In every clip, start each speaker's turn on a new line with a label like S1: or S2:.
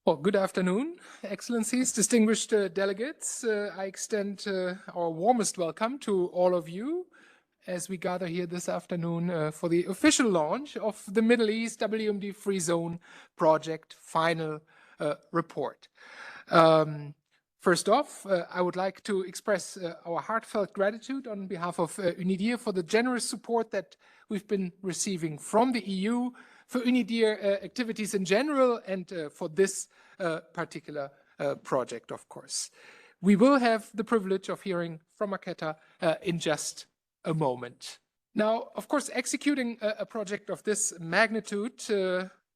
S1: Well, good afternoon, Excellencies, distinguished delegates. I extend our warmest welcome to all of you as we gather here this afternoon for the official launch of the Middle East WMD-Free Zone Project final report. First off, I would like to express our heartfelt gratitude on behalf of UNIDIR for the generous support that we've been receiving from the EU for UNIDIR activities in general and for this particular project, of course. We will have the privilege of hearing from Marketa in just a moment. Now, of course, executing a project of this magnitude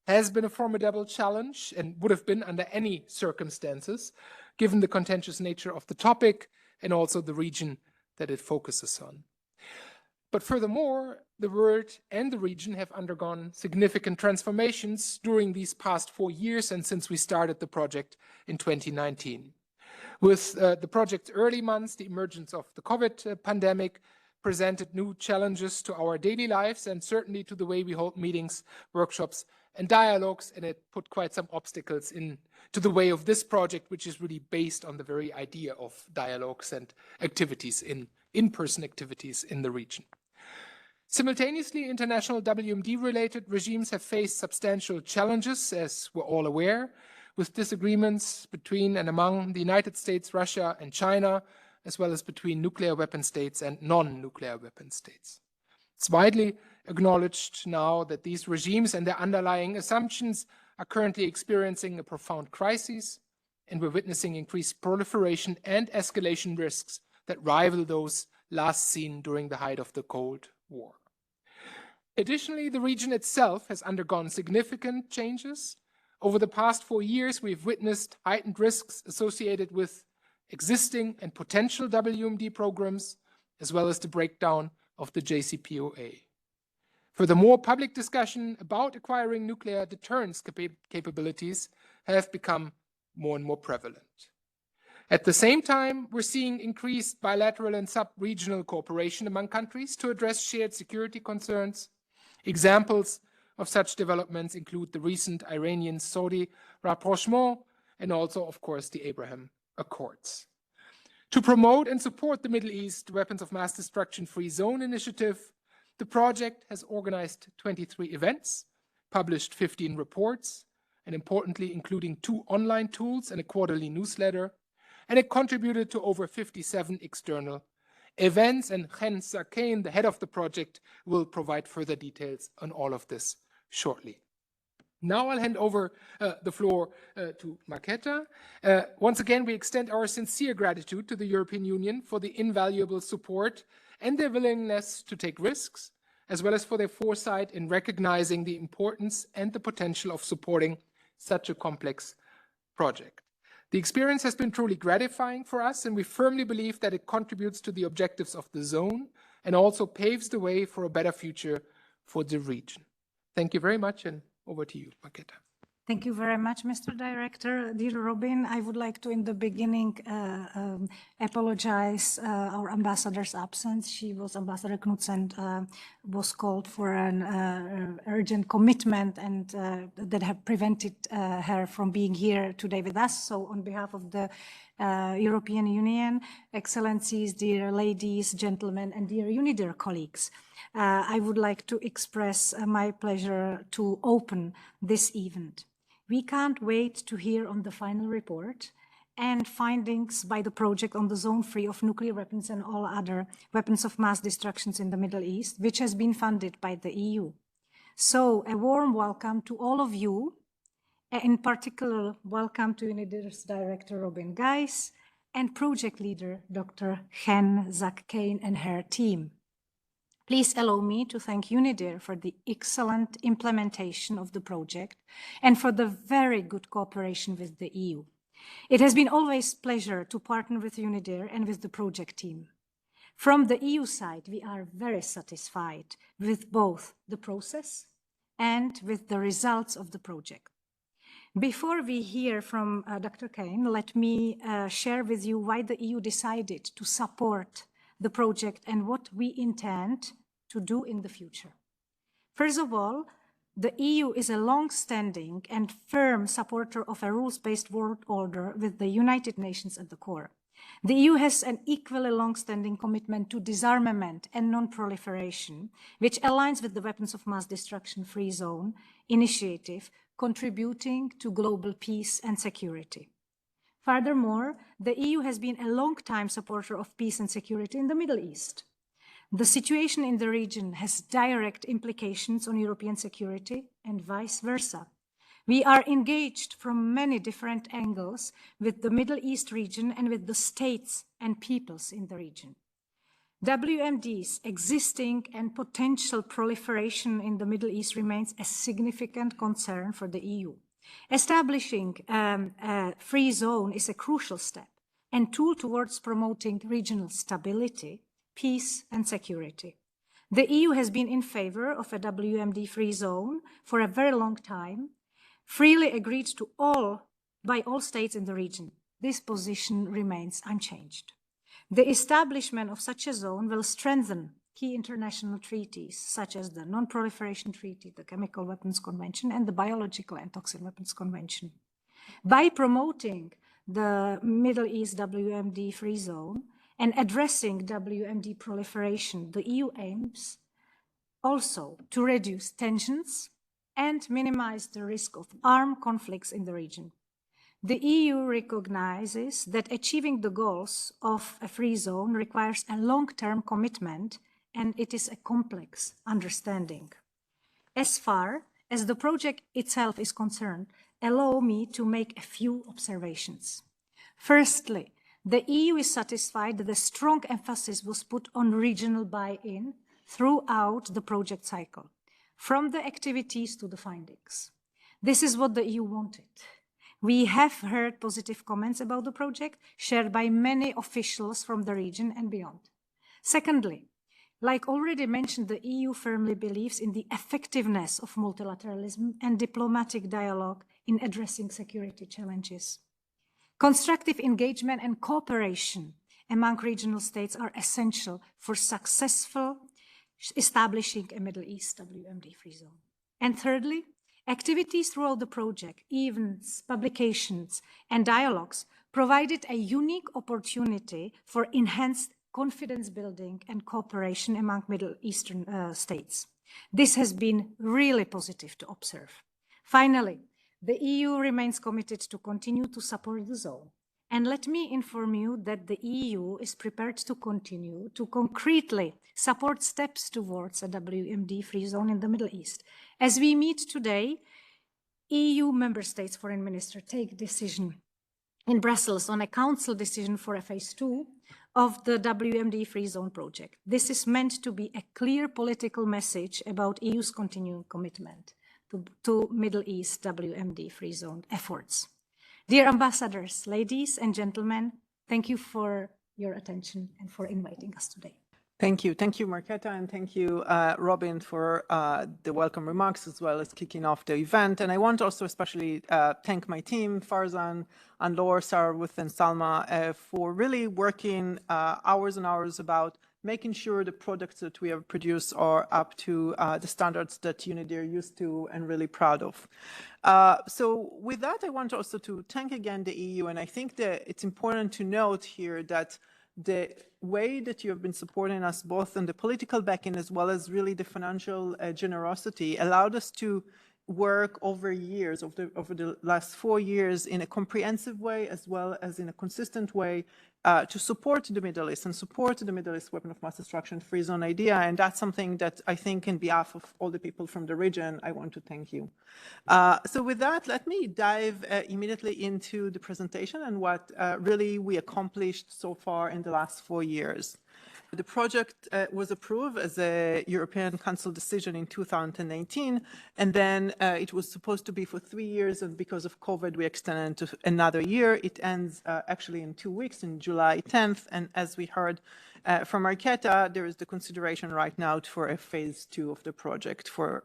S1: has been a formidable challenge and would have been under any circumstances, given the contentious nature of the topic and also the region that it focuses on. But furthermore, the world and the region have undergone significant transformations during these past 4 years and since we started the project in 2019. With the project's early months, the emergence of the COVID pandemic presented new challenges to our daily lives and certainly to the way we hold meetings, workshops, and dialogues, and it put quite some obstacles into the way of this project, which is really based on the very idea of dialogues and activities, in-person activities in the region. Simultaneously, international WMD-related regimes have faced substantial challenges, as we're all aware, with disagreements between and among the United States, Russia, and China, as well as between nuclear weapon states and non-nuclear weapon states. It's widely acknowledged now that these regimes and their underlying assumptions are currently experiencing a profound crisis, and we're witnessing increased proliferation and escalation risks that rival those last seen during the height of the Cold War. Additionally, the region itself has undergone significant changes. Over the past 4 years, we've witnessed heightened risks associated with existing and potential WMD programs, as well as the breakdown of the JCPOA. Furthermore, public discussion about acquiring nuclear deterrence capabilities have become more and more prevalent. At the same time, we're seeing increased bilateral and sub-regional cooperation among countries to address shared security concerns. Examples of such developments include the recent Iranian-Saudi rapprochement and also, of course, the Abraham Accords. To promote and support the Middle East Weapons of Mass Destruction Free Zone initiative, the project has organized 23 events, published 15 reports, and importantly, including 2 online tools and a quarterly newsletter, and it contributed to over 57 external events, and Chen Zak Kane, the head of the project, will provide further details on all of this shortly. Now I'll hand over the floor to Marketa. Once again, we extend our sincere gratitude to the European Union for the invaluable support and their willingness to take risks, as well as for their foresight in recognizing the importance and the potential of supporting such a complex project. The experience has been truly gratifying for us, and we firmly believe that it contributes to the objectives of the zone and also paves the way for a better future for the region. Thank you very much, and over to you, Marketa.
S2: Thank you very much, Mr. Director. Dear Robin, I would like to, in the beginning, apologize our ambassador's absence. Ambassador Knudsen was called for an urgent commitment, and that have prevented her from being here today with us. So on behalf of the European Union, Excellencies, dear ladies, gentlemen, and dear UNIDIR colleagues, I would like to express my pleasure to open this event. We can't wait to hear on the final report and findings by the project on the zone free of nuclear weapons and all other weapons of mass destruction in the Middle East, which has been funded by the EU. So a warm welcome to all of you. In particular, welcome to UNIDIR's Director Robin Geiss and Project Leader Dr. Chen Zak Kane and her team. Please allow me to thank UNIDIR for the excellent implementation of the project and for the very good cooperation with the EU. It has been always a pleasure to partner with UNIDIR and with the project team. From the EU side, we are very satisfied with both the process and with the results of the project. Before we hear from Dr. Kane, let me share with you why the EU decided to support the project and what we intend to do in the future. First of all, the EU is a long-standing and firm supporter of a rules-based world order with the United Nations at the core. The EU has an equally long-standing commitment to disarmament and non-proliferation, which aligns with the Weapons of Mass Destruction Free Zone initiative, contributing to global peace and security. Furthermore, the EU has been a long-time supporter of peace and security in the Middle East. The situation in the region has direct implications on European security and vice versa. We are engaged from many different angles with the Middle East region and with the states and peoples in the region. WMD's existing and potential proliferation in the Middle East remains a significant concern for the EU. Establishing a free zone is a crucial step and tool towards promoting regional stability, peace and security. The EU has been in favor of a WMD-free zone for a very long time, freely agreed to by all states in the region. This position remains unchanged. The establishment of such a zone will strengthen key international treaties, such as the Non-Proliferation Treaty, the Chemical Weapons Convention, and the Biological and Toxic Weapons Convention. By promoting the Middle East WMD-free zone and addressing WMD proliferation, the EU aims also to reduce tensions and minimize the risk of armed conflicts in the region. The EU recognizes that achieving the goals of a free zone requires a long-term commitment, and it is a complex understanding. As far as the project itself is concerned, allow me to make a few observations. Firstly, the EU is satisfied that a strong emphasis was put on regional buy-in throughout the project cycle, from the activities to the findings. This is what the EU wanted. We have heard positive comments about the project shared by many officials from the region and beyond. Secondly, like already mentioned, the EU firmly believes in the effectiveness of multilateralism and diplomatic dialogue in addressing security challenges. Constructive engagement and cooperation among regional states are essential for successful establishing a Middle East WMD-free zone. And thirdly, activities throughout the project, events, publications, and dialogues provided a unique opportunity for enhanced confidence building and cooperation among Middle Eastern states. This has been really positive to observe. Finally, the EU remains committed to continue to support the zone. And let me inform you that the EU is prepared to continue to concretely support steps towards a WMD-free zone in the Middle East. As we meet today, EU member states foreign ministers take decision in Brussels on a council decision for a phase 2 of the WMD-free zone project. This is meant to be a clear political message about EU's continuing commitment to Middle East WMD-free zone efforts. Dear ambassadors, ladies and gentlemen, thank you for your attention and for inviting us today.
S3: Thank you, Marketa, and thank you, Robin, for the welcome remarks as well as kicking off the event. And I want to also especially thank my team, Farzan, and Laura, Sarah, Ruth, and Salma, for really working hours and hours about making sure the products that we have produced are up to the standards that UNIDIR used to and really proud of. So with that, I want also to thank again the EU, and I think that it's important to note here that the way that you have been supporting us both in the political backing as well as really the financial generosity allowed us to work over years, over the last 4 years in a comprehensive way as well as in a consistent way to support the Middle East and support the Middle East weapon of mass destruction free zone idea. And that's something that I think on behalf of all the people from the region, I want to thank you. So with that, let me dive immediately into the presentation and what really we accomplished so far in the last 4 years. The project was approved as a European Council decision in 2018, and then it was supposed to be for 3 years, and because of COVID, we extended to another year. It ends actually in 2 weeks, in July 10th, and as we heard from Marketa, there is the consideration right now for a phase 2 of the project for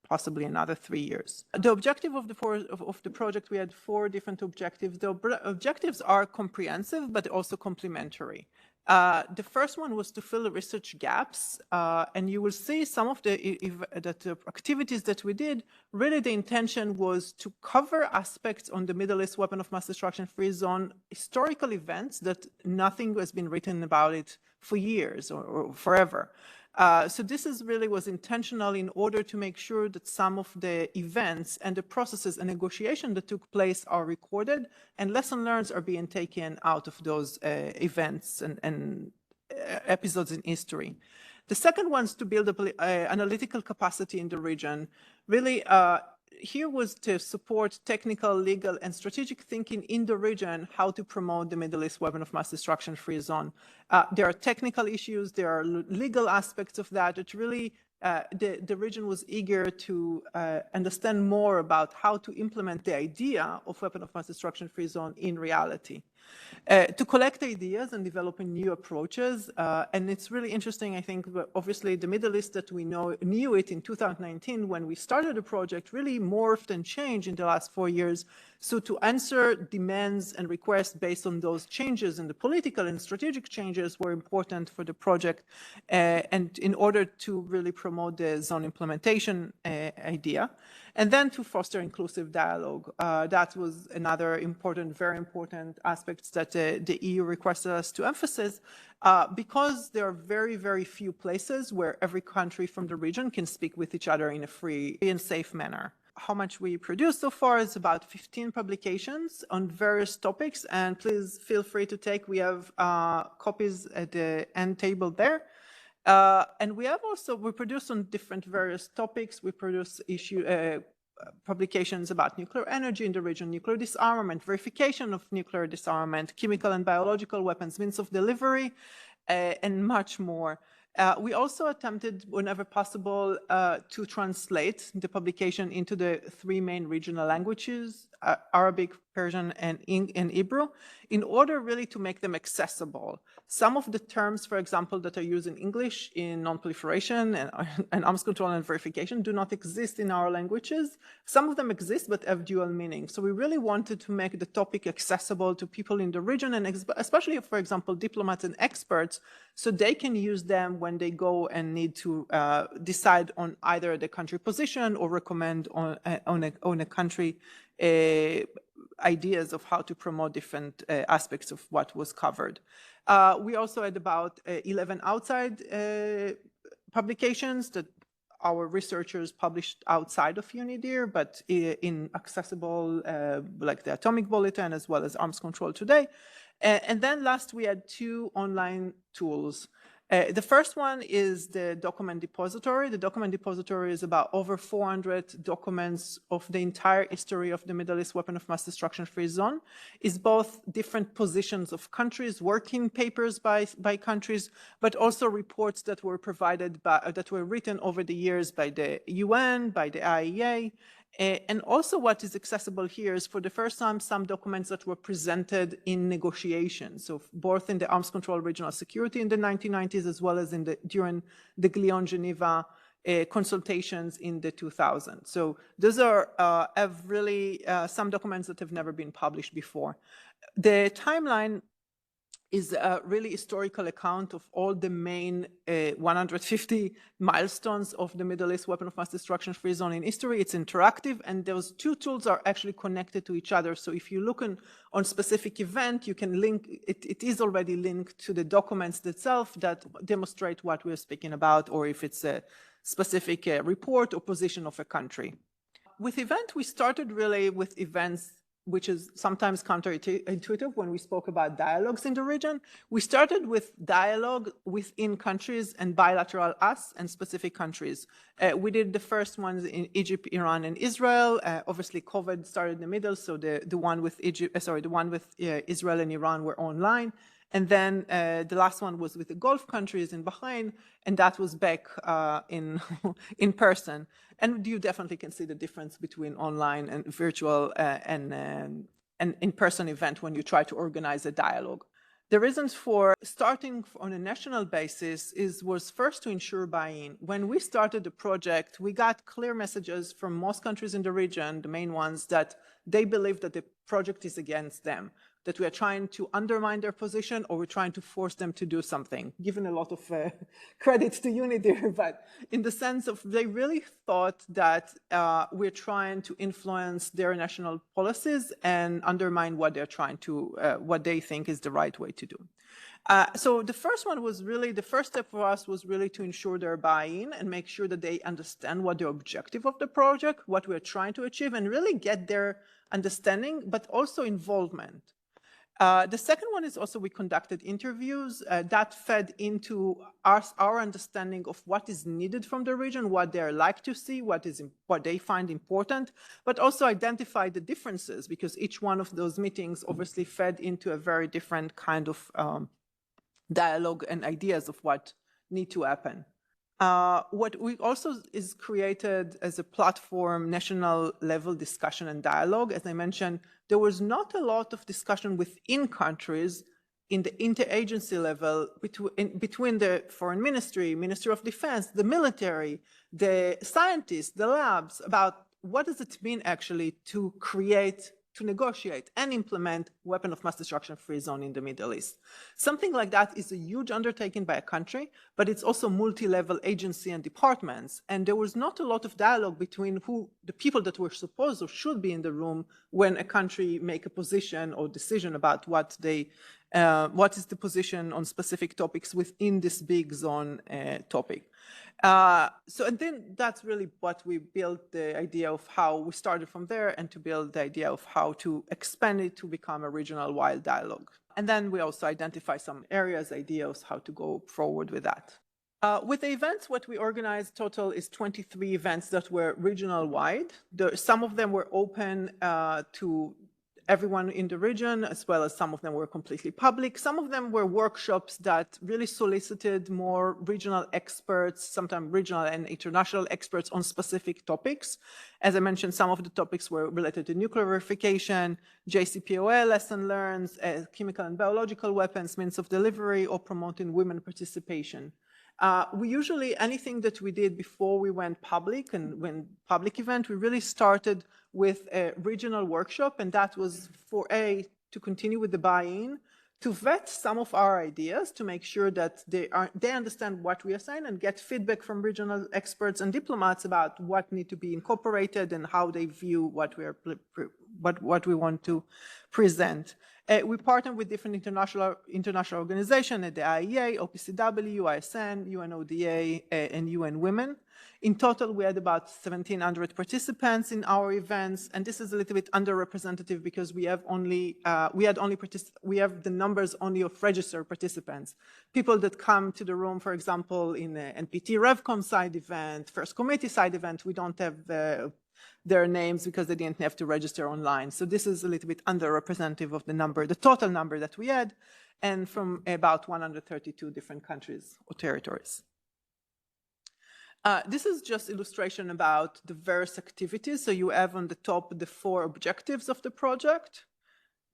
S3: possibly another 3 years. The objective of the project, we had 4 different objectives. The objectives are comprehensive, but also complementary. The first one was to fill research gaps, and you will see some of the activities that we did. Really, the intention was to cover aspects on the Middle East weapon of mass destruction free zone, historical events that nothing has been written about it for years or forever. So this was intentional in order to make sure that some of the events and the processes and negotiation that took place are recorded, and lessons learned are being taken out of those events and episodes in history. The second one is to build analytical capacity in the region. Really, here was to support technical, legal, and strategic thinking in the region, how to promote the Middle East weapon of mass destruction free zone. There are technical issues, there are legal aspects of that. It really, the region was eager to understand more about how to implement the idea of weapon of mass destruction free zone in reality. To collect ideas and developing new approaches. And it's really interesting, I think, obviously the Middle East that we knew it in 2019 when we started the project really morphed and changed in the last 4 years. So to answer demands and requests based on those changes and the political and strategic changes were important for the project and in order to really promote the zone implementation idea. And then to foster inclusive dialogue. That was another important, very important aspect that the EU requested us to emphasize because there are very, very few places where every country from the region can speak with each other in a free and safe manner. How much we produced so far is about 15 publications on various topics, and please feel free to take. We have copies at the end table there. And we produce on different various topics. We produce publications about nuclear energy in the region, nuclear disarmament, verification of nuclear disarmament, chemical and biological weapons, means of delivery, and much more. We also attempted, whenever possible, to translate the publication into the 3 main regional languages, Arabic, Persian, and Hebrew, in order really to make them accessible. Some of the terms, for example, that are used in English in non-proliferation and arms control and verification do not exist in our languages. Some of them exist but have dual meaning. So we really wanted to make the topic accessible to people in the region, and especially, for example, diplomats and experts, so they can use them when they go and need to decide on either the country position or recommend on a country ideas of how to promote different aspects of what was covered. We also had about 11 outside publications that our researchers published outside of UNIDIR, but in accessible, like the Atomic Bulletin, as well as Arms Control Today. And then last, we had 2 online tools. The first one is the document depository. The document depository is about over 400 documents of the entire history of the Middle East weapon of mass destruction free zone. It's both different positions of countries, working papers by countries, but also reports that were provided that were written over the years by the UN, by the IAEA. And also what is accessible here is for the first time some documents that were presented in negotiations, so both in the arms control regional security in the 1990s as well as during the Geneva consultations in the 2000s. So those are have really some documents that have never been published before. The timeline is a really historical account of all the main 150 milestones of the Middle East weapon of mass destruction free zone in history. It's interactive, and those 2 tools are actually connected to each other. So if you look on specific event, you can link, it is already linked to the documents themselves that demonstrate what we're speaking about, or if it's a specific report or position of a country. With event, we started really with events, which is sometimes counterintuitive when we spoke about dialogues in the region. We started with dialogue within countries and bilateral us and specific countries. We did the first ones in Egypt, Iran, and Israel. Obviously, COVID started in the middle, so the one with Israel and Iran were online. And then the last one was with the Gulf countries in Bahrain, and that was back in person. And you definitely can see the difference between online and virtual and in-person event when you try to organize a dialogue. The reasons for starting on a national basis was first to ensure buy-in. When we started the project, we got clear messages from most countries in the region, the main ones, that they believe that the project is against them. that we are trying to undermine their position or we're trying to force them to do something, given a lot of credit to UNIDIR, but in the sense of they really thought that we're trying to influence their national policies and undermine what they're trying to, what they think is the right way to do. So the first one was really, the first step for us was really to ensure their buy-in and make sure that they understand what the objective of the project, what we're trying to achieve, and really get their understanding, but also involvement. The second one is also we conducted interviews that fed into our understanding of what is needed from the region, what they like to see, what they find important, but also identify the differences, because each one of those meetings obviously fed into a very different kind of dialogue and ideas of what need to happen. What we also is created as a platform, national level discussion and dialogue. As I mentioned, there was not a lot of discussion within countries in the interagency level between the foreign ministry, Ministry of Defense, the military, the scientists, the labs, about what does it mean actually to create, to negotiate and implement weapon of mass destruction free zone in the Middle East. Something like that is a huge undertaking by a country, but it's also multi-level agency and departments. And there was not a lot of dialogue between the people that were supposed or should be in the room when a country make a position or decision about what is the position on specific topics within this big zone topic. And then that's really what we built the idea of how we started from there, and to build the idea of how to expand it to become a regional wide dialogue. And then we also identify some areas, ideas, how to go forward with that. With the events, what we organized total is 23 events that were regional wide. Some of them were open to everyone in the region, as well as some of them were completely public. Some of them were workshops that really solicited more regional experts, sometimes regional and international experts on specific topics. As I mentioned, some of the topics were related to nuclear verification, JCPOA, lesson learned, chemical and biological weapons, means of delivery, or promoting women participation. We usually, anything that we did before we went public, and when public event, we really started with a regional workshop, and that was to continue with the buy-in, to vet some of our ideas, to make sure that they understand what we are saying and get feedback from regional experts and diplomats about what need to be incorporated and how they view what we want to present. We partner with different international organizations at the IEA, OPCW, ISN, UNODA, and UN Women. In total, we had about 1,700 participants in our events, and this is a little bit underrepresentative because we have the numbers only of registered participants. People that come to the room, for example, in the NPT RevCom side event, First Committee side event, we don't have their names because they didn't have to register online. So this is a little bit underrepresentative of the total number that we had, and from about 132 different countries or territories. This is just illustration about the various activities. So you have on the top the 4 objectives of the project: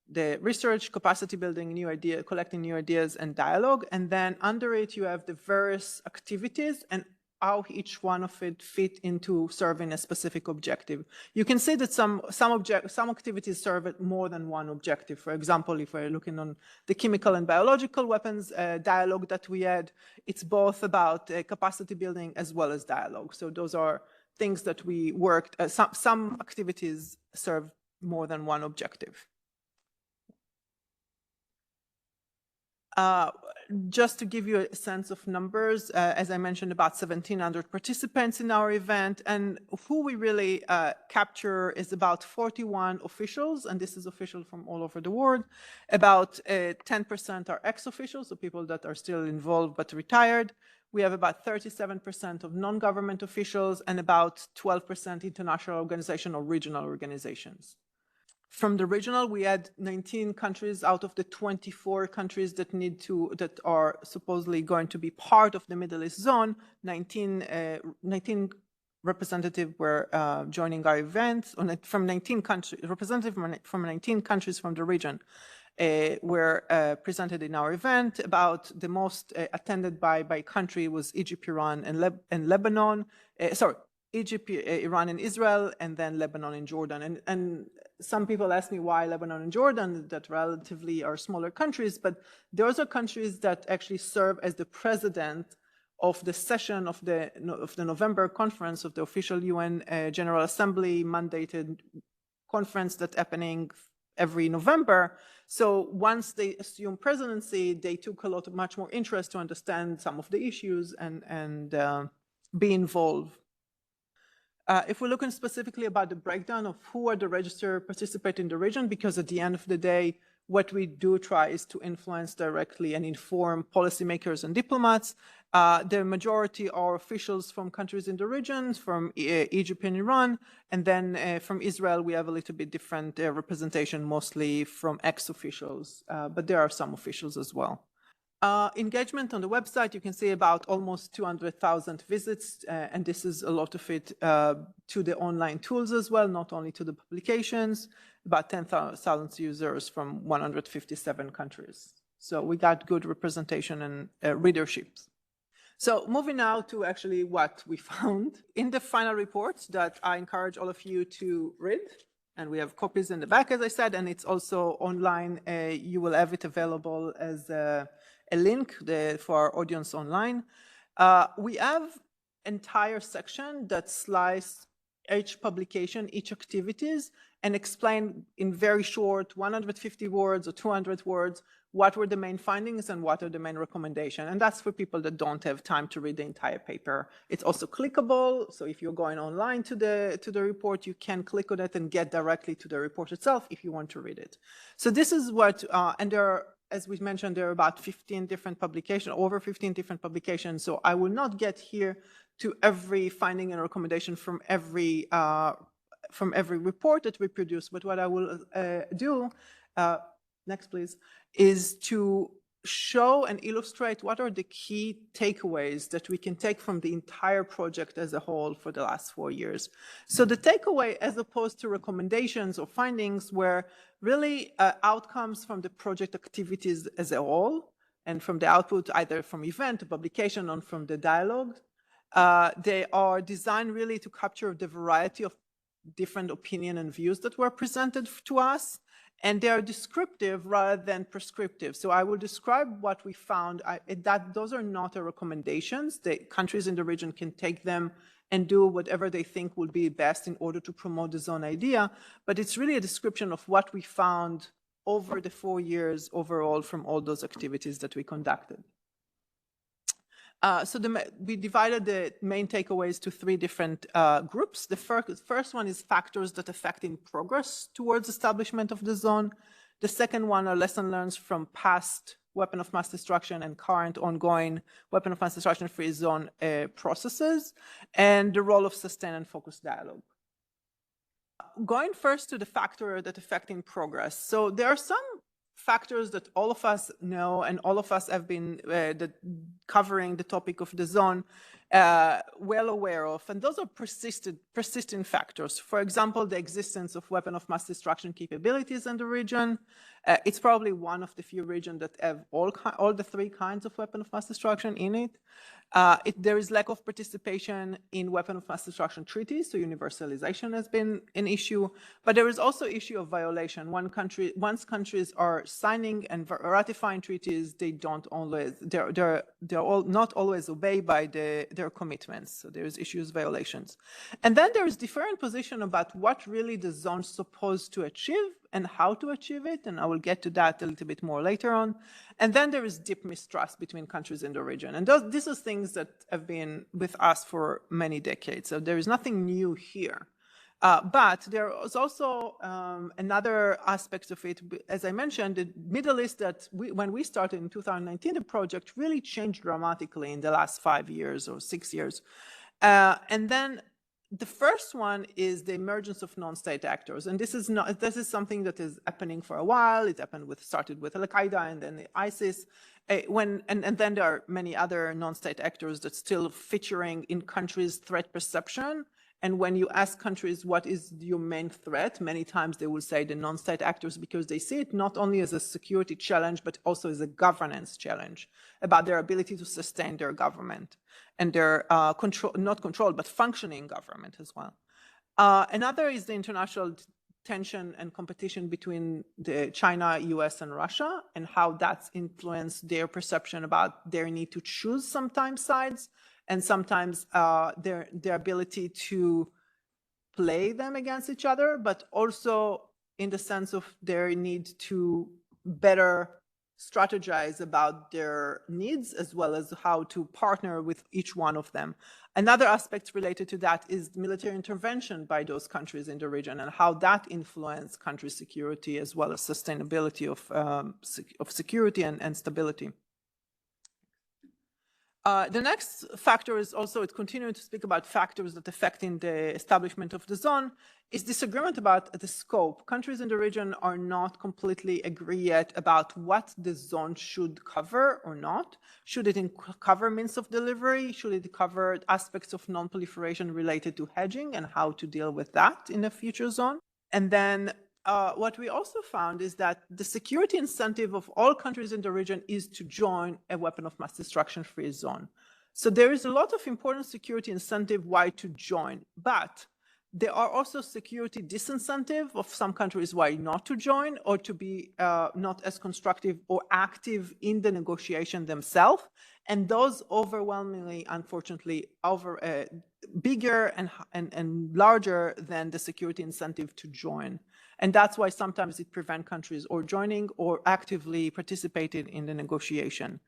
S3: the research, capacity building, new idea, collecting new ideas, and dialogue. And then under it, you have the various activities and how each one of it fit into serving a specific objective. You can see that some activities serve more than one objective. For example, if we're looking on the chemical and biological weapons dialogue that we had, it's both about capacity building as well as dialogue. So those are things that we worked, some activities serve more than one objective. Just to give you a sense of numbers, as I mentioned, about 1,700 participants in our event, and who we really capture is about 41 officials, and this is officials from all over the world. About 10% are ex-officials, so people that are still involved but retired. We have about 37% of non-government officials and about 12% international organization or regional organizations. From the regional, we had 19 countries out of the 24 countries that are supposedly going to be part of the Middle East zone. 19 representatives were joining our events. From 19 countries, representatives from 19 countries from the region were presented in our event. About the most attended by country was Egypt, Iran, and Lebanon. Egypt, Iran, and Israel, and then Lebanon and Jordan. And some people ask me why Lebanon and Jordan, that relatively are smaller countries, but those are countries that actually serve as the precedent of the session of the November conference of the official UN General Assembly mandated conference that's happening every November. So once they assumed presidency, they took much more interest to understand some of the issues and be involved. If we're looking specifically about the breakdown of who are the registered participants in the region, because at the end of the day, what we do try is to influence directly and inform policymakers and diplomats. The majority are officials from countries in the region, from Egypt and Iran, and then from Israel, we have a little bit different representation, mostly from ex-officials, but there are some officials as well. Engagement on the website, you can see about almost 200,000 visits, and this is a lot of it to the online tools as well, not only to the publications, about 10,000 users from 157 countries. So we got good representation and readership. So moving now to actually what we found in the final reports that I encourage all of you to read. And we have copies in the back, as I said, and it's also online. You will have it available as a link for our audience online. We have entire section that slice each publication, each activities, and explain in very short 150 words or 200 words what were the main findings and what are the main recommendations. And that's for people that don't have time to read the entire paper. It's also clickable, so if you're going online to the report, you can click on it and get directly to the report itself if you want to read it. So this is what, and there are, as we mentioned, there are about 15 different publications, over 15 different publications. So I will not get here to every finding and recommendation from every report that we produce. But what I will do, next please, is to show and illustrate what are the key takeaways that we can take from the entire project as a whole for the last 4 years. So the takeaway, as opposed to recommendations or findings, were really outcomes from the project activities as a whole, and from the output either from event to publication or from the dialogue. They are designed really to capture the variety of different opinion and views that were presented to us, and they are descriptive rather than prescriptive. So I will describe what we found. Those are not recommendations. The countries in the region can take them and do whatever they think will be best in order to promote the zone idea, but it's really a description of what we found over the 4 years overall from all those activities that we conducted. So we divided the main takeaways to 3 different groups. The first one is factors that affect in progress towards establishment of the zone. The second one are lessons learned from past weapon of mass destruction and current ongoing weapon of mass destruction free zone processes, and the role of sustained and focused dialogue. Going first to the factor that affect in progress. So there are some factors that all of us know and all of us have been covering the topic of the zone well aware of, and those are persistent factors. For example, the existence of weapon of mass destruction capabilities in the region. It's probably one of the few regions that have all the 3 kinds of weapon of mass destruction in it. There is lack of participation in weapon of mass destruction treaties, so universalization has been an issue, but there is also issue of violation. Once countries are signing and ratifying treaties, they don't always, they're not always obeyed by their commitments, so there's issues, violations. And then there is different position about what really the zone is supposed to achieve and how to achieve it, and I will get to that a little bit more later on. And then there is deep mistrust between countries in the region, and these are things that have been with us for many decades, so there is nothing new here. But there is also another aspect of it. As I mentioned, the Middle East, that when we started in 2019, the project really changed dramatically in the last 5 years or 6 years. And then the first one is the emergence of non-state actors, and this is something that is happening for a while. It started with Al-Qaeda and then ISIS, and then there are many other non-state actors that still featuring in countries' threat perception And when you ask countries, what is your main threat? Many times they will say the non-state actors, because they see it not only as a security challenge, but also as a governance challenge about their ability to sustain their government and their not control, but functioning government as well. Another is the international tension and competition between the China, US, and Russia, and how that's influenced their perception about their need to choose sometimes sides, and sometimes their ability to play them against each other, but also in the sense of their need to better strategize about their needs, as well as how to partner with each one of them. Another aspect related to that is military intervention by those countries in the region, and how that influences country security as well as sustainability of security and stability. The next factor is also, it's continuing to speak about factors that affect in the establishment of the zone, is disagreement about the scope. Countries in the region are not completely agree yet about what the zone should cover or not. Should it cover means of delivery? Should it cover aspects of non-proliferation related to hedging and how to deal with that in a future zone? And then what we also found is that the security incentive of all countries in the region is to join a weapon of mass destruction free zone. So there is a lot of important security incentive why to join, but there are also security disincentive of some countries why not to join, or to be not as constructive or active in the negotiation themselves. And those overwhelmingly, unfortunately, bigger and larger than the security incentive to join. And that's why sometimes it prevents countries or joining or actively participating in the negotiation.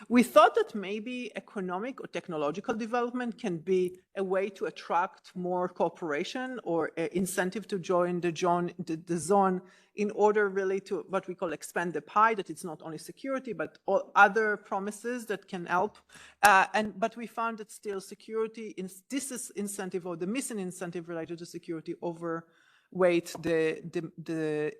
S3: We thought that maybe economic or technological development can be a way to attract more cooperation or incentive to join the zone, in order really to what we call expand the pie, that it's not only security, but all other promises that can help. But we found that still security, this incentive or the missing incentive related to security overweight the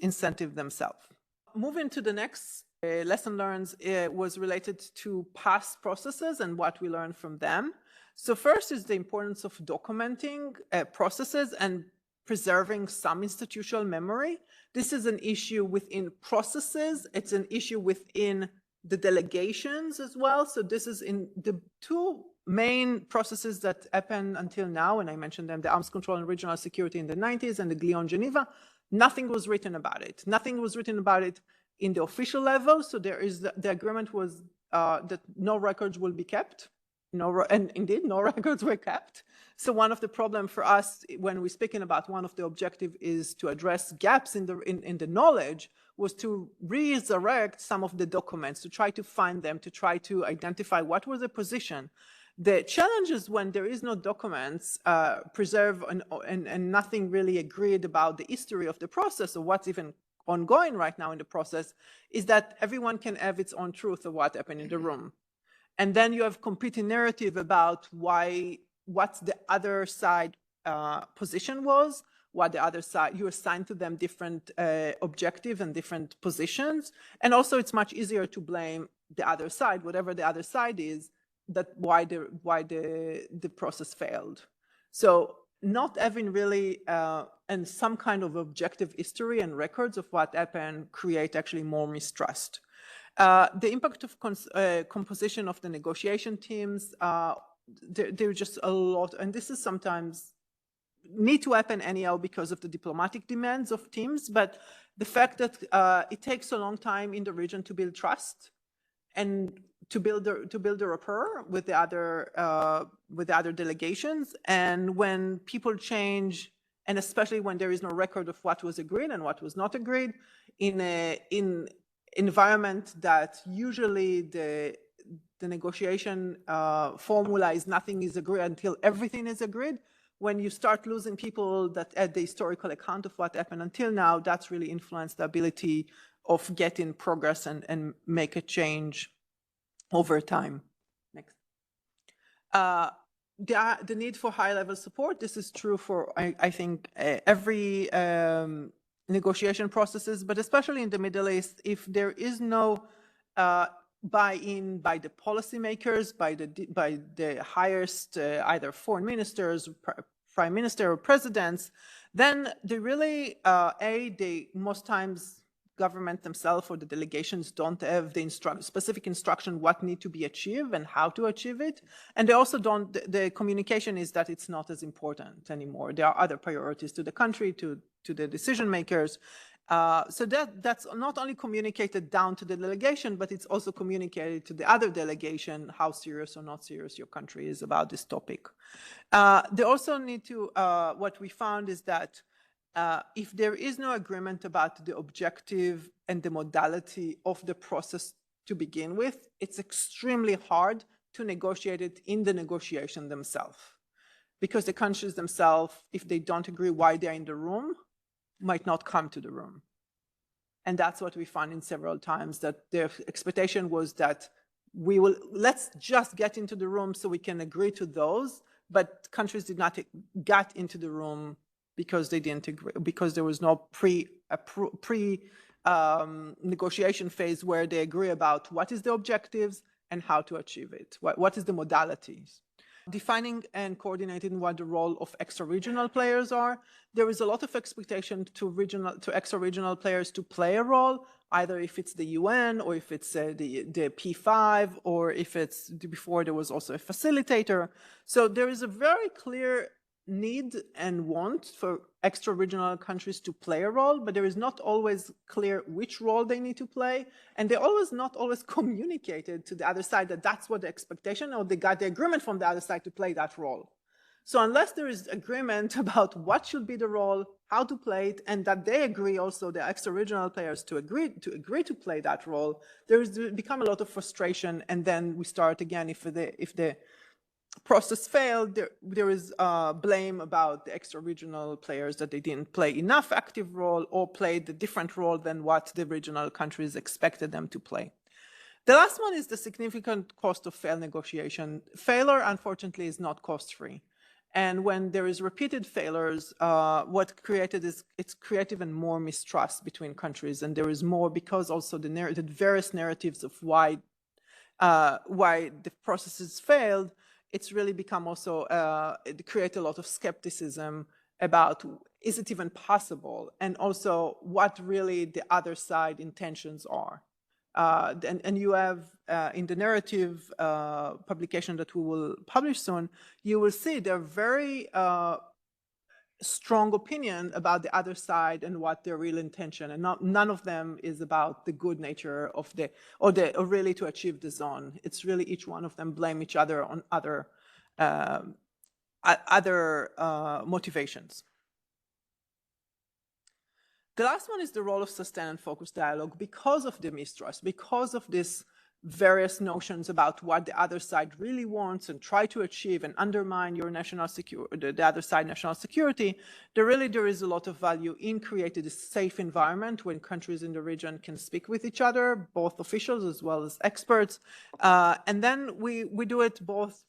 S3: incentive themselves. Moving to the next lesson learned was related to past processes and what we learned from them. So first is the importance of documenting processes and preserving some institutional memory. This is an issue within processes. It's an issue within the delegations as well. So this is in the two main processes that happened until now, and I mentioned them, the arms control and regional security in the 90s and the GLIO in Geneva. Nothing was written about it. Nothing was written about it in the official level. So there is the agreement was that no records will be kept. And indeed, no records were kept. So one of the problems for us when we're speaking about one of the objectives is to address gaps in the knowledge, was to resurrect some of the documents, to try to find them, to try to identify what was the position. The challenge is when there is no documents preserved and nothing really agreed about the history of the process or what's even ongoing right now in the process, is that everyone can have its own truth of what happened in the room. And then you have competing narrative about what's the other side position was, what the other side, you assign to them different objectives and different positions. And also it's much easier to blame the other side, whatever the other side is, that why the process failed. So not having really and some kind of objective history and records of what happened create actually more mistrust. The impact of composition of the negotiation teams, there are just a lot, and this is sometimes need to happen anyhow because of the diplomatic demands of teams, but the fact that it takes a long time in the region to build trust and to build a rapport with the other delegations, and when people change, and especially when there is no record of what was agreed and what was not agreed in environment that usually the negotiation formula is nothing is agreed until everything is agreed. When you start losing people that at the historical account of what happened until now, that's really influenced the ability of getting progress and make a change over time. Next. The need for high-level support. This is true for, I think, every negotiation processes, but especially in the Middle East, if there is no buy-in by the policymakers, by the highest either foreign ministers, prime minister or presidents, then they really, they most times government themselves or the delegations don't have the specific instruction what need to be achieved and how to achieve it. And they also don't, the communication is that it's not as important anymore. There are other priorities to the country, to the decision makers. So that's not only communicated down to the delegation, but it's also communicated to the other delegation how serious or not serious your country is about this topic. They also need to, what we found is that if there is no agreement about the objective and the modality of the process to begin with, it's extremely hard to negotiate it in the negotiation themselves. Because the countries themselves, if they don't agree why they're in the room, might not come to the room. And that's what we found in several times, that their expectation was that let's just get into the room so we can agree to those, but countries did not get into the room because they didn't agree, because there was no pre-negotiation phase where they agree about what is the objectives and how to achieve it, what is the modalities. Defining and coordinating what the role of extra-regional players are. There is a lot of expectation to extra-regional players to play a role, either if it's the UN or if it's the P5 or if it's, before there was also a facilitator. So there is a very clear need and want for extra-regional countries to play a role, but there is not always clear which role they need to play, and they not always communicated to the other side that that's what the expectation, or they got the agreement from the other side to play that role. So unless there is agreement about what should be the role, how to play it, and that they agree also, the extra-regional players to agree to play that role, there's become a lot of frustration, and then we start again if the process failed, there is blame about the extra-regional players that they didn't play enough active role or played a different role than what the regional countries expected them to play. The last one is the significant cost of failed negotiation. Failure, unfortunately, is not cost-free. And when there is repeated failures, what created is, it's created even more mistrust between countries. And there is more, because also the various narratives of why the processes failed, it's really become also, it creates a lot of skepticism about, is it even possible? And also what really the other side intentions are. And you have in the narrative publication that we will publish soon, you will see they're very strong opinion about the other side and what their real intention, and none of them is about the good nature of or really to achieve the zone. It's really each one of them blame each other on other motivations. The last one is the role of sustained and focused dialogue. Because of the mistrust, because of this various notions about what the other side really wants and try to achieve and undermine your national security, the other side national security, there is a lot of value in creating a safe environment when countries in the region can speak with each other, both officials as well as experts. And then we do it both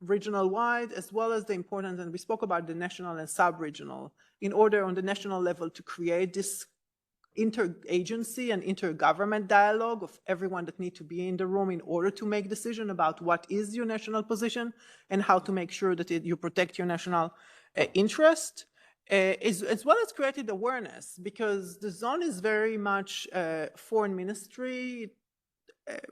S3: regional wide as well as the important, and we spoke about the national and sub-regional, in order on the national level to create this interagency and intergovernment dialogue of everyone that need to be in the room in order to make decision about what is your national position and how to make sure that you protect your national interest, as well as created awareness, because the zone is very much a foreign ministry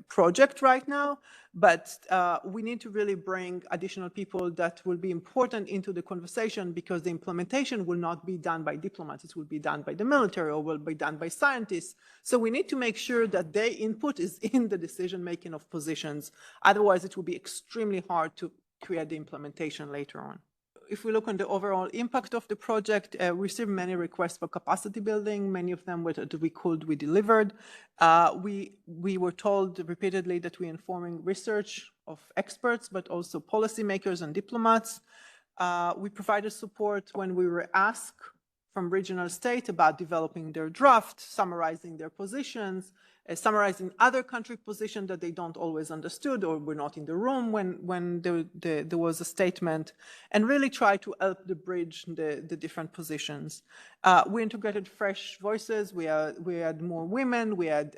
S3: project right now, but we need to really bring additional people that will be important into the conversation, because the implementation will not be done by diplomats, it will be done by the military or will be done by scientists. So we need to make sure that their input is in the decision-making of positions. Otherwise, it will be extremely hard to create the implementation later on. If we look on the overall impact of the project, we received many requests for capacity building. Many of them we delivered. We were told repeatedly that we're informing research of experts, but also policymakers and diplomats. We provided support when we were asked from regional state about developing their draft, summarizing their positions, summarizing other country positions that they don't always understood or were not in the room when there was a statement, and really try to help the bridge the different positions. We integrated fresh voices. We had more women. We had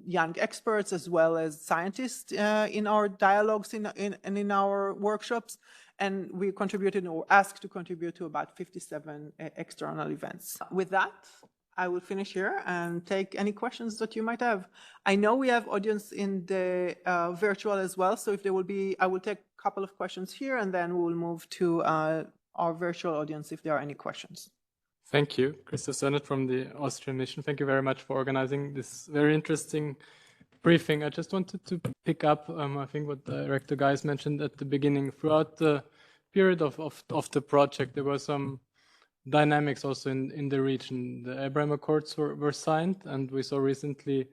S3: young experts as well as scientists in our dialogues and in our workshops. and we contributed or asked to contribute to about 57 external events. With that, I will finish here and take any questions that you might have. I know we have audience in the virtual as well, so if there will be, I will take a couple of questions here, and then we will move to our virtual audience if there are any questions.
S4: Thank you, Christoph Sennett from the Austrian mission. Thank you very much for organizing this very interesting briefing. I just wanted to pick up, I think, what Director Geiss mentioned at the beginning. Throughout the period of the project, there were some dynamics also in the region. The Abraham Accords were signed, and we saw recently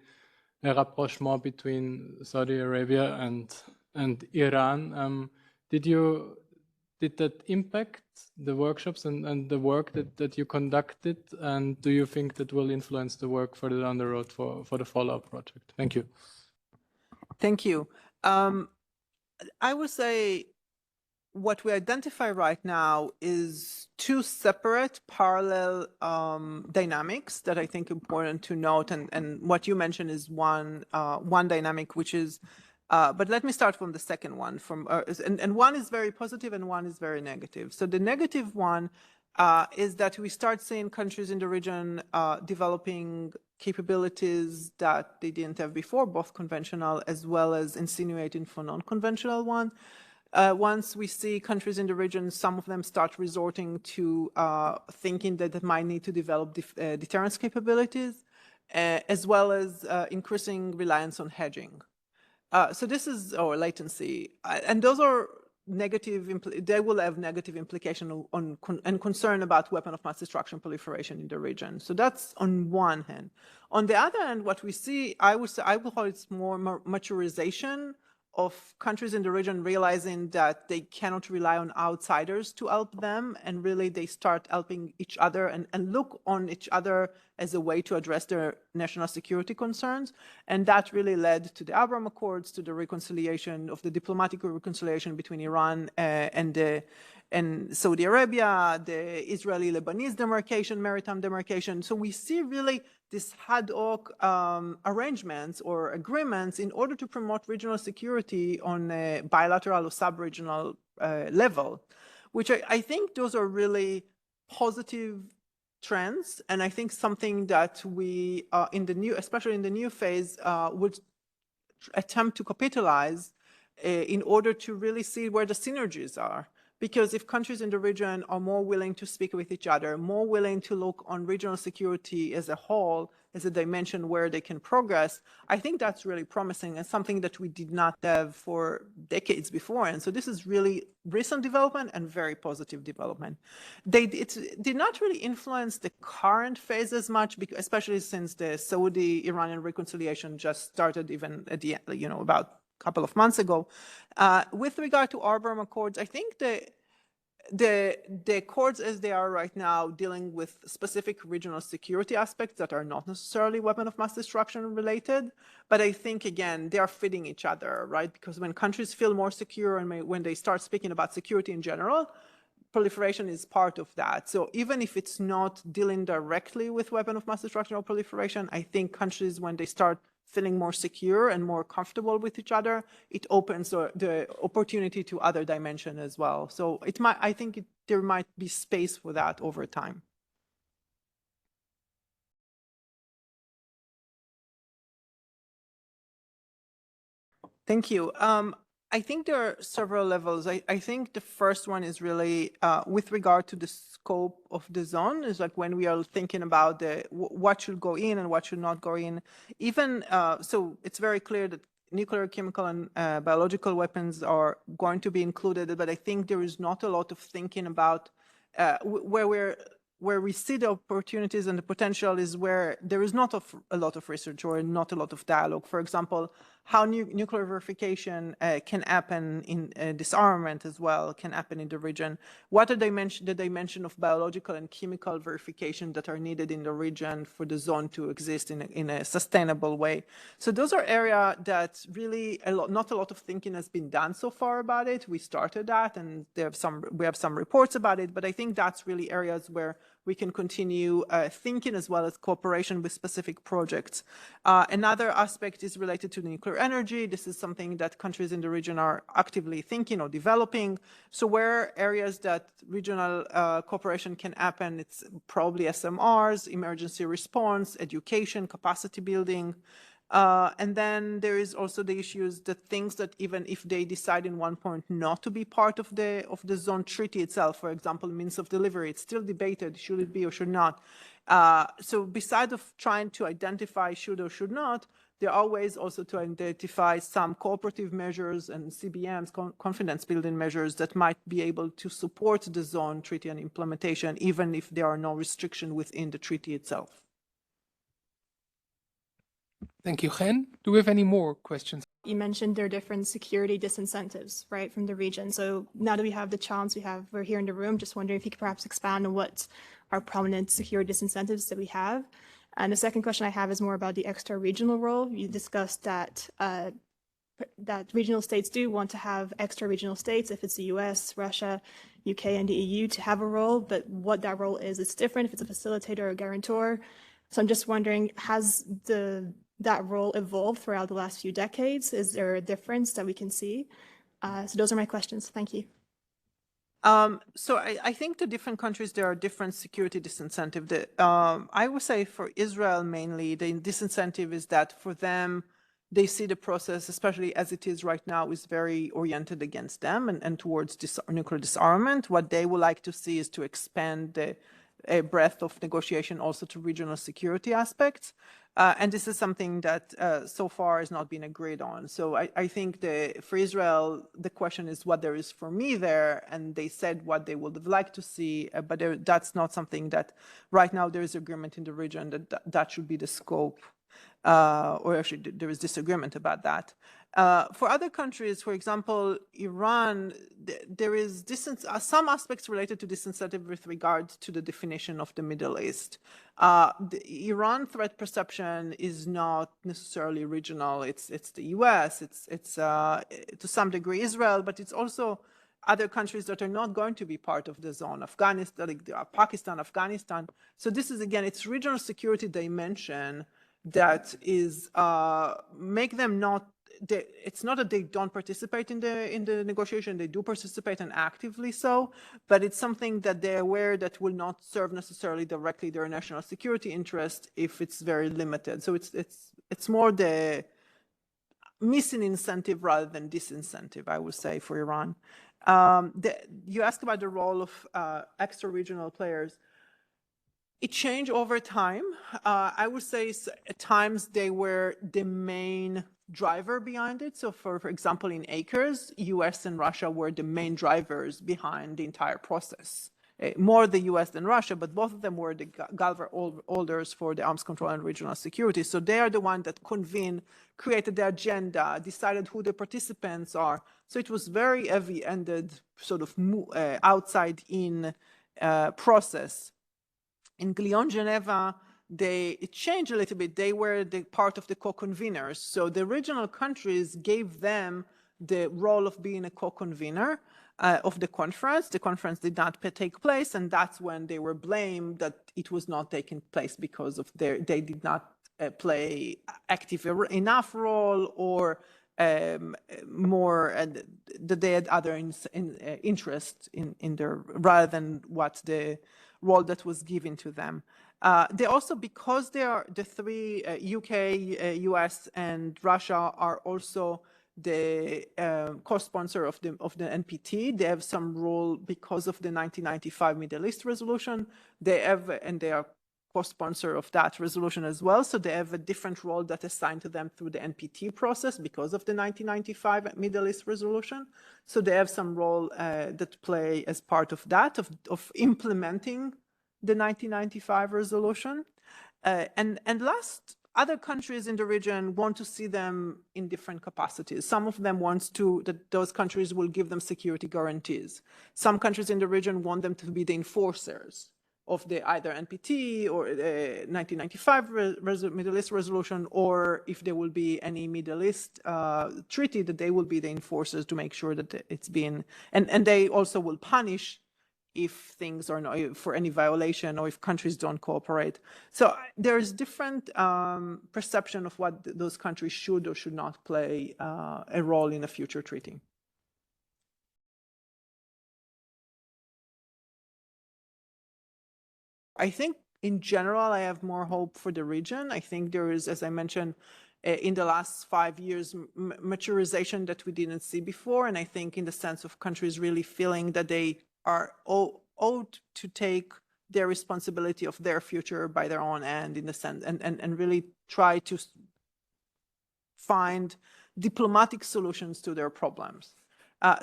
S4: a rapprochement between Saudi Arabia and Iran. Did that impact the workshops and the work that you conducted? And do you think that will influence the work further down the road for the follow-up project? Thank you.
S3: Thank you. I would say what we identify right now is two separate parallel dynamics that I think important to note. And what you mentioned is one dynamic, which is, but let me start from the second one. And one is very positive and one is very negative. So the negative one is that we start seeing countries in the region developing capabilities that they didn't have before, both conventional as well as insinuating for non-conventional one. Once we see countries in the region, some of them start resorting to thinking that they might need to develop deterrence capabilities, as well as increasing reliance on hedging. So this is our latency, and those are negative. They will have negative implication and concern about weapon of mass destruction proliferation in the region. So that's on one hand. On the other hand, what we see, I will call it more maturization of countries in the region realizing that they cannot rely on outsiders to help them, and really they start helping each other and look on each other as a way to address their national security concerns. And that really led to the Abraham Accords, to the reconciliation of the diplomatic reconciliation between Iran and Saudi Arabia, the Israeli-Lebanese demarcation, maritime demarcation. So we see really this ad hoc arrangements or agreements in order to promote regional security on a bilateral or sub-regional level, which I think those are really positive trends. And I think something that we, especially in the new phase, would attempt to capitalize in order to really see where the synergies are. Because if countries in the region are more willing to speak with each other, more willing to look on regional security as a whole, as a dimension where they can progress, I think that's really promising and something that we did not have for decades before. And so this is really recent development and very positive development. It did not really influence the current phase as much, especially since the Saudi-Iranian reconciliation just started even at the end, about couple of months ago. With regard to Abraham Accords, I think the accords as they are right now dealing with specific regional security aspects that are not necessarily weapon of mass destruction related, but I think, again, they are fitting each other, right? Because when countries feel more secure and when they start speaking about security in general, proliferation is part of that. So even if it's not dealing directly with weapon of mass destruction or proliferation, I think countries, when they start feeling more secure and more comfortable with each other, it opens the opportunity to other dimension as well. So I think there might be space for that over time. Thank you. I think there are several levels. I think the first one is really with regard to the scope of the zone, is like when we are thinking about what should go in and what should not go in. Even so, it's very clear that nuclear, chemical, and biological weapons are going to be included, but I think there is not a lot of thinking about where we see the opportunities and the potential is where there is not a lot of research or not a lot of dialogue. For example, how nuclear verification can happen in disarmament as well, can happen in the region. What are the dimension of biological and chemical verification that are needed in the region for the zone to exist in a sustainable way? So those are areas that really not a lot of thinking has been done so far about it. We started that, and we have some reports about it, but I think that's really areas where we can continue thinking as well as cooperation with specific projects. Another aspect is related to nuclear energy. This is something that countries in the region are actively thinking or developing. So where areas that regional cooperation can happen, it's probably SMRs, emergency response, education, capacity building. And then there is also the issues that things that even if they decide in one point not to be part of the zone treaty itself, for example, means of delivery, it's still debated, should it be or should not. So besides of trying to identify should or should not, there are ways also to identify some cooperative measures and CBMs, confidence building measures that might be able to support the zone treaty and implementation, even if there are no restrictions within the treaty itself.
S1: Thank you, Chen. Do we have any more questions?
S5: You mentioned there are different security disincentives, right, from the region. So now that we have the chance, we're here in the room, just wondering if you could perhaps expand on what are prominent security disincentives that we have. And the second question I have is more about the extra-regional role. You discussed that that regional states do want to have extra-regional states, if it's the US, Russia, UK, and the EU, to have a role, but what that role is, it's different if it's a facilitator or a guarantor. So I'm just wondering, has that role evolved throughout the last few decades? Is there a difference that we can see? So those are my questions. Thank you.
S3: So I think the different countries, there are different security disincentive. I would say for Israel mainly, the disincentive is that for them, they see the process, especially as it is right now, is very oriented against them and towards nuclear disarmament. What they would like to see is to expand the breadth of negotiation also to regional security aspects. And this is something that so far has not been agreed on. So I think for Israel, the question is what there is for me there, and they said what they would have liked to see, but that's not something that right now there is agreement in the region that should be the scope, or actually there is disagreement about that. For other countries, for example, Iran, there is some aspects related to disincentive with regard to the definition of the Middle East. The Iran threat perception is not necessarily regional. It's the US, it's to some degree Israel, but it's also other countries that are not going to be part of the zone, Afghanistan, like Pakistan, Afghanistan. So this is, again, it's regional security dimension that is make them not. It's not that they don't participate in the negotiation; they do participate, and actively so. But it's something that they're aware that will not serve necessarily directly their national security interest if it's very limited. So it's more the missing incentive rather than disincentive, I would say, for Iran. You asked about the role of extra-regional players. It changed over time. I would say at times they were the main driver behind it. So for example, in Acres, US and Russia were the main drivers behind the entire process. More the US than Russia, but both of them were the galva holders for the arms control and regional security. So they are the ones that convened, created the agenda, decided who the participants are. So it was very heavy-ended, sort of outside-in process. In Glion, Geneva, it changed a little bit. They were the part of the co-conveners. So the regional countries gave them the role of being a co-convener of the conference. The conference did not take place, and that's when they were blamed that it was not taking place because of they did not play active enough role, or more that they had other interest in their, rather than what the role that was given to them. They also, because they are the three, UK, US, and Russia are also the co-sponsor of the NPT. They have some role because of the 1995 Middle East resolution. They have, and they are co-sponsor of that resolution as well. So they have a different role that is assigned to them through the NPT process because of the 1995 Middle East resolution. So they have some role that play as part of that, of implementing the 1995 resolution. And last, other countries in the region want to see them in different capacities. Some of them want that those countries will give them security guarantees. Some countries in the region want them to be the enforcers of the either NPT or 1995 Middle East resolution, or if there will be any Middle East treaty, that they will be the enforcers to make sure that it's being, and they also will punish if things are not, for any violation or if countries don't cooperate. So there's different perception of what those countries should or should not play a role in a future treaty. I think in general, I have more hope for the region. I think there is, as I mentioned, in the last 5 years, maturization that we didn't see before. And I think in the sense of countries really feeling that they are owed to take their responsibility of their future by their own hand, in the sense, and really try to find diplomatic solutions to their problems.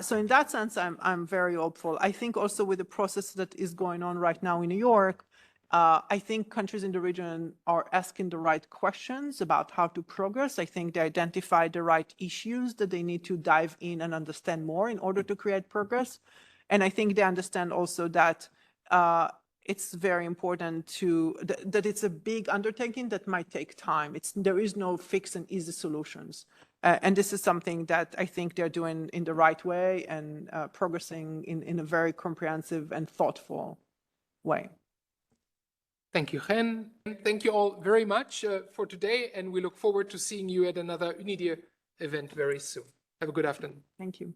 S3: So in that sense, I'm very hopeful. I think also with the process that is going on right now in New York, I think countries in the region are asking the right questions about how to progress. I think they identify the right issues that they need to dive in and understand more in order to create progress. And I think they understand also that it's very important that it's a big undertaking that might take time. There is no fixed and easy solutions. And this is something that I think they're doing in the right way and progressing in a very comprehensive and thoughtful way.
S1: Thank you, Chen. Thank you all very much for today, and we look forward to seeing you at another UNIDIR event very soon. Have a good afternoon.
S3: Thank you.